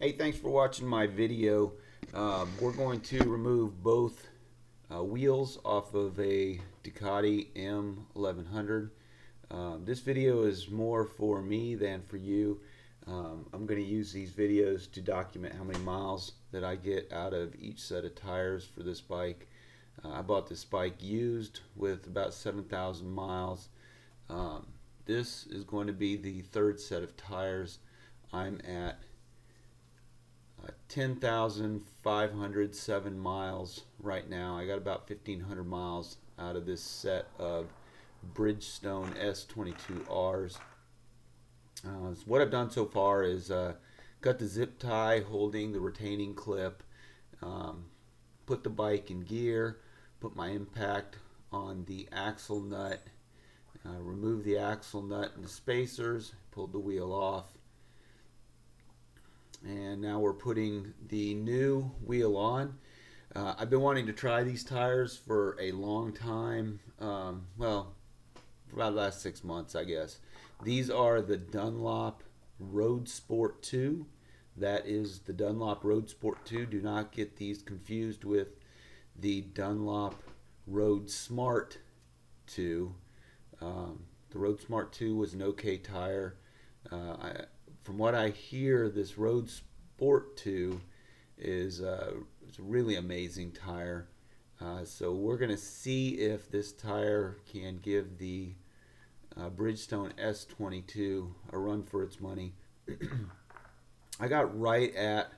Hey, thanks for watching my video. We're going to remove both wheels off of a Ducati M1100. This video is more for me than for you. I'm going to use these videos to document how many miles that I get out of each set of tires for this bike. I bought this bike used with about 7,000 miles. This is going to be the third set of tires. I'm at 10,507 miles right now. I got about 1,500 miles out of this set of Bridgestone S22Rs. So what I've done so far is got the zip tie holding the retaining clip, put the bike in gear, put my impact on the axle nut, remove the axle nut and the spacers, pulled the wheel off. And now we're putting the new wheel on. I've been wanting to try these tires for a long time. Well, for about the last 6 months, I guess. These are the Dunlop RoadSport 2. That is the Dunlop RoadSport 2. Do not get these confused with the Dunlop RoadSmart 2. The RoadSmart 2 was an okay tire. From what I hear, this RoadSport 2 is a really amazing tire. So we're going to see if this tire can give the Bridgestone S22 a run for its money. I got right at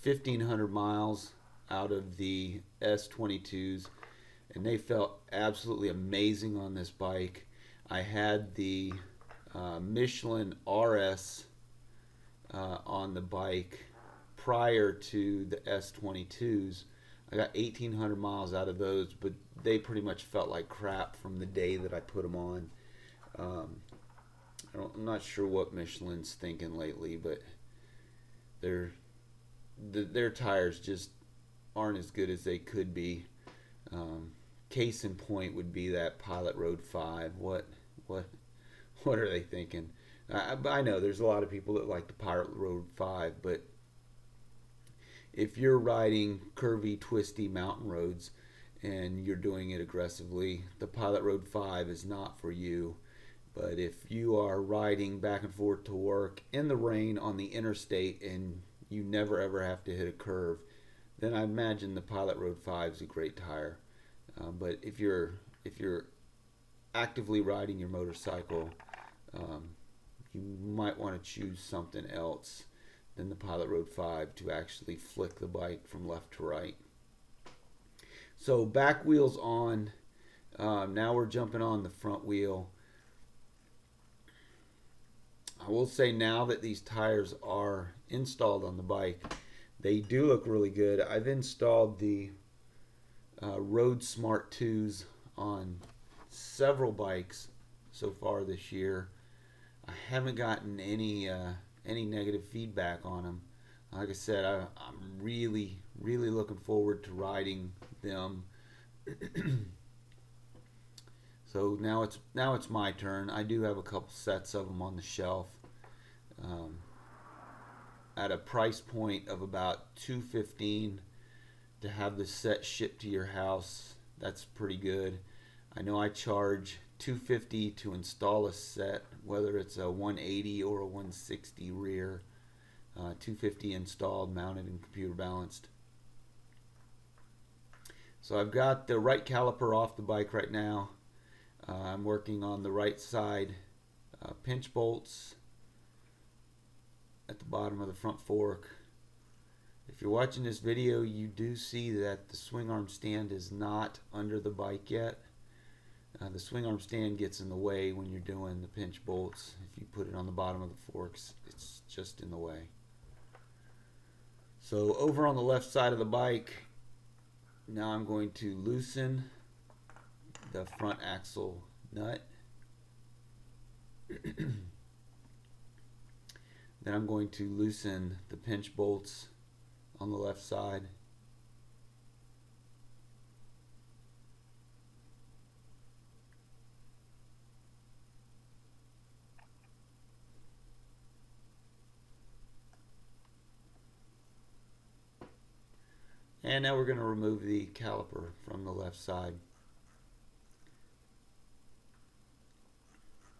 1,500 miles out of the S22s, and they felt absolutely amazing on this bike. I had the Michelin RS on the bike prior to the S22s. I got 1,800 miles out of those, but they pretty much felt like crap from the day that I put them on. I'm not sure what Michelin's thinking lately, but their tires just aren't as good as they could be. Case in point would be that Pilot Road 5. What are they thinking? I know there's a lot of people that like the Pilot Road 5, but if you're riding curvy, twisty mountain roads and you're doing it aggressively, the Pilot Road 5 is not for you. But if you are riding back and forth to work in the rain on the interstate and you never ever have to hit a curve, then I imagine the Pilot Road 5 is a great tire. But if you're actively riding your motorcycle, you might want to choose something else than the Pilot Road 5 to actually flick the bike from left to right. So back wheel's on. Now we're jumping on the front wheel. I will say now that these tires are installed on the bike, they do look really good. I've installed the Road Smart 2s on several bikes so far this year. I haven't gotten any negative feedback on them. Like I said, I'm really looking forward to riding them. So now it's my turn. I do have a couple sets of them on the shelf. At a price point of about $215 to have the set shipped to your house, that's pretty good. I know I charge $250 to install a set, whether it's a 180 or a 160 rear. $250 installed, mounted, and computer balanced. So I've got the right caliper off the bike right now. I'm working on the right side pinch bolts at the bottom of the front fork. If you're watching this video, you do see that the swing arm stand is not under the bike yet. The swing arm stand gets in the way when you're doing the pinch bolts. If you put it on the bottom of the forks, it's just in the way. So over on the left side of the bike, now I'm going to loosen the front axle nut. Then I'm going to loosen the pinch bolts on the left side. And now we're going to remove the caliper from the left side.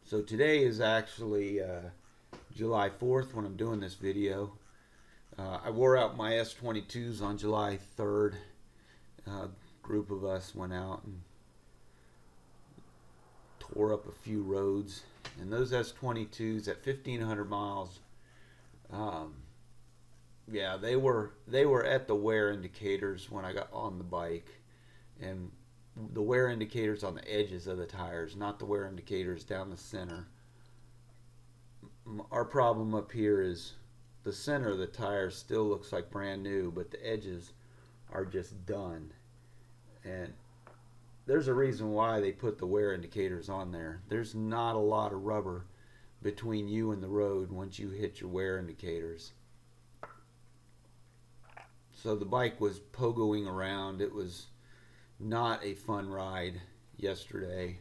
So today is actually July 4th when I'm doing this video. I wore out my S22s on July 3rd. A group of us went out and tore up a few roads. And those S22s at 1,500 miles, yeah, they were at the wear indicators when I got on the bike, and the wear indicators on the edges of the tires, not the wear indicators down the center. Our problem up here is the center of the tire still looks like brand new, but the edges are just done. And there's a reason why they put the wear indicators on there. There's not a lot of rubber between you and the road once you hit your wear indicators. So the bike was pogoing around. It was not a fun ride yesterday.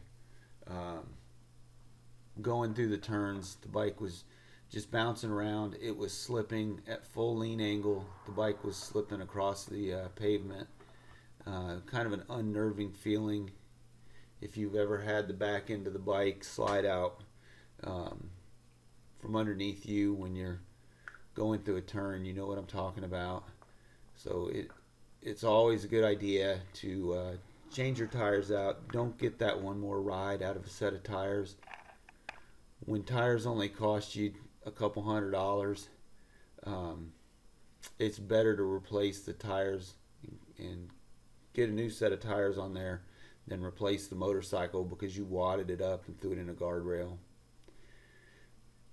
Going through the turns, the bike was just bouncing around. It was slipping at full lean angle. The bike was slipping across the pavement. Kind of an unnerving feeling. If you've ever had the back end of the bike slide out from underneath you when you're going through a turn, you know what I'm talking about. So it's always a good idea to change your tires out. Don't get that one more ride out of a set of tires. When tires only cost you a couple $100, it's better to replace the tires and get a new set of tires on there than replace the motorcycle because you wadded it up and threw it in a guardrail.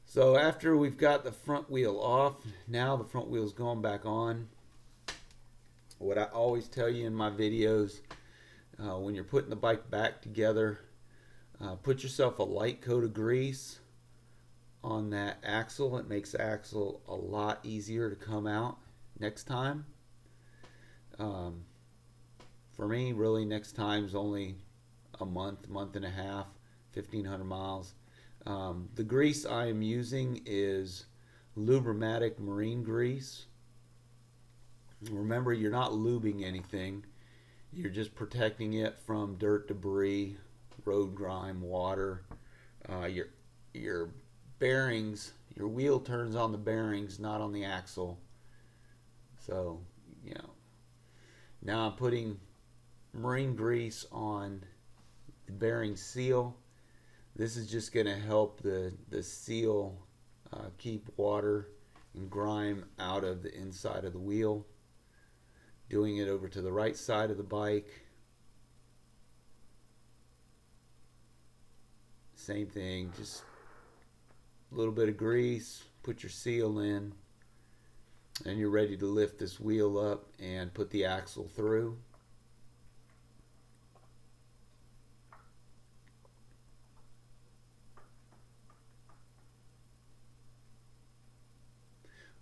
So after we've got the front wheel off, now the front wheel's going back on. What I always tell you in my videos, when you're putting the bike back together, put yourself a light coat of grease on that axle. It makes the axle a lot easier to come out next time. For me, really, next time's only a month and a half, 1,500 miles. The grease I am using is Lubrimatic marine grease. Remember, you're not lubing anything. You're just protecting it from dirt, debris, road grime, water. Your bearings, your wheel turns on the bearings, not on the axle. So, you know. Now I'm putting marine grease on the bearing seal. This is just going to help the seal keep water and grime out of the inside of the wheel. Doing it over to the right side of the bike. Same thing, just a little bit of grease, put your seal in, and you're ready to lift this wheel up and put the axle through.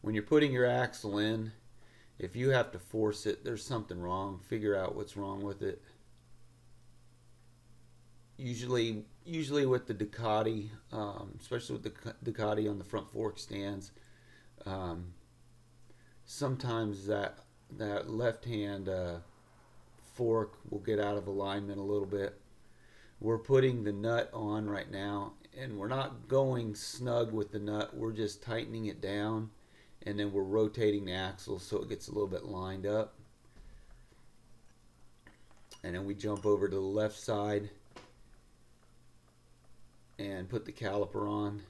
When you're putting your axle in, if you have to force it, there's something wrong. Figure out what's wrong with it. Usually with the Ducati, especially with the Ducati on the front fork stands, sometimes that left hand fork will get out of alignment a little bit. We're putting the nut on right now, and we're not going snug with the nut. We're just tightening it down, and then we're rotating the axle so it gets a little bit lined up. And then we jump over to the left side and put the caliper on.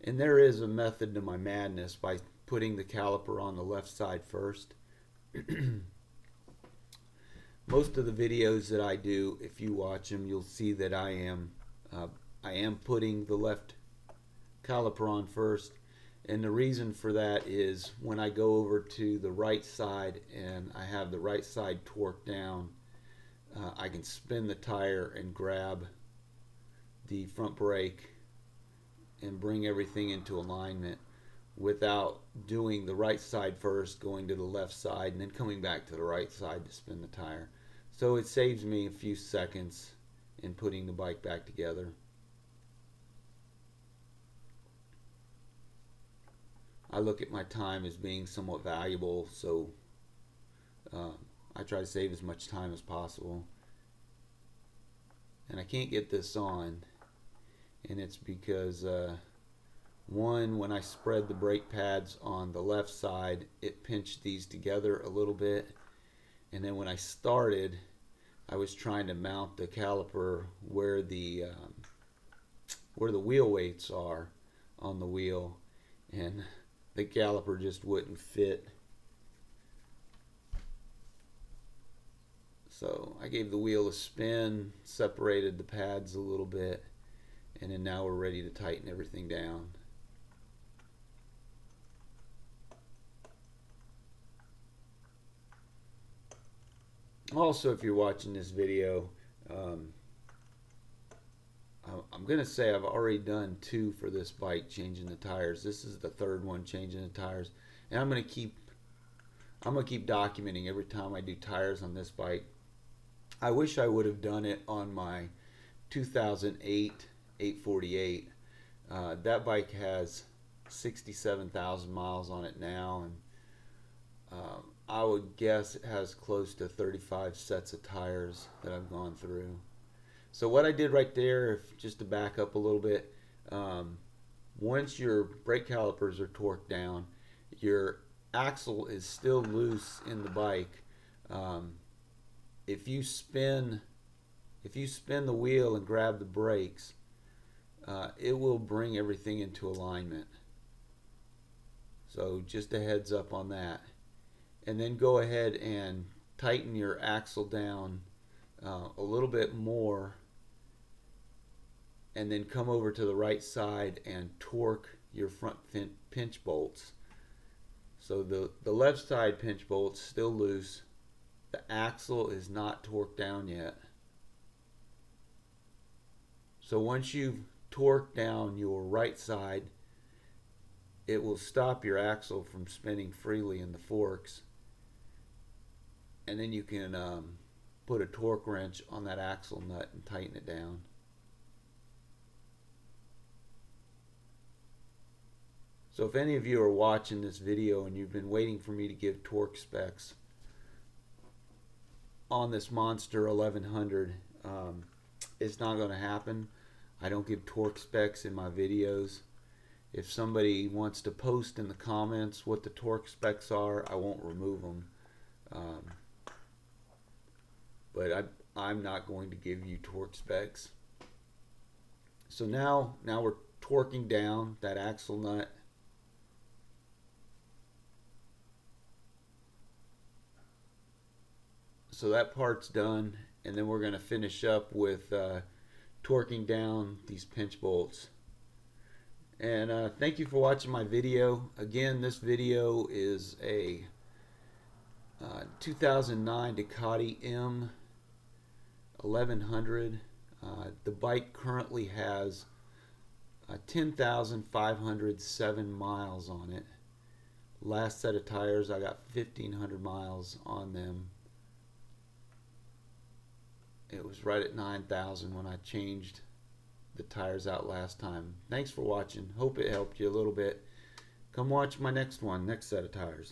And there is a method to my madness by putting the caliper on the left side first. Most of the videos that I do, if you watch them, you'll see that I am putting the left caliper on first. And the reason for that is when I go over to the right side and I have the right side torqued down, I can spin the tire and grab the front brake and bring everything into alignment without doing the right side first, going to the left side, and then coming back to the right side to spin the tire. So it saves me a few seconds in putting the bike back together. I look at my time as being somewhat valuable, so I try to save as much time as possible. And I can't get this on, and it's because one, when I spread the brake pads on the left side, it pinched these together a little bit, and then when I started, I was trying to mount the caliper where the wheel weights are on the wheel, and the caliper just wouldn't fit. So I gave the wheel a spin, separated the pads a little bit, and then now we're ready to tighten everything down. Also, if you're watching this video, I'm going to say I've already done 2 for this bike, changing the tires. This is the 3rd one, changing the tires. And I'm going to keep documenting every time I do tires on this bike. I wish I would have done it on my 2008 848. That bike has 67,000 miles on it now, and I would guess it has close to 35 sets of tires that I've gone through. So what I did right there, just to back up a little bit, once your brake calipers are torqued down, your axle is still loose in the bike. If you spin the wheel and grab the brakes, it will bring everything into alignment. So just a heads up on that. And then go ahead and tighten your axle down a little bit more, and then come over to the right side and torque your front pinch bolts. So the left side pinch bolt's still loose. The axle is not torqued down yet. So once you've torqued down your right side, it will stop your axle from spinning freely in the forks. And then you can put a torque wrench on that axle nut and tighten it down. So if any of you are watching this video and you've been waiting for me to give torque specs on this Monster 1100, it's not going to happen. I don't give torque specs in my videos. If somebody wants to post in the comments what the torque specs are, I won't remove them. But I'm not going to give you torque specs. So now we're torquing down that axle nut. So that part's done, and then we're going to finish up with torquing down these pinch bolts. And thank you for watching my video. Again, this video is a 2009 Ducati M1100. The bike currently has 10,507 miles on it. Last set of tires, I got 1,500 miles on them. It was right at 9,000 when I changed the tires out last time. Thanks for watching. Hope it helped you a little bit. Come watch my next set of tires.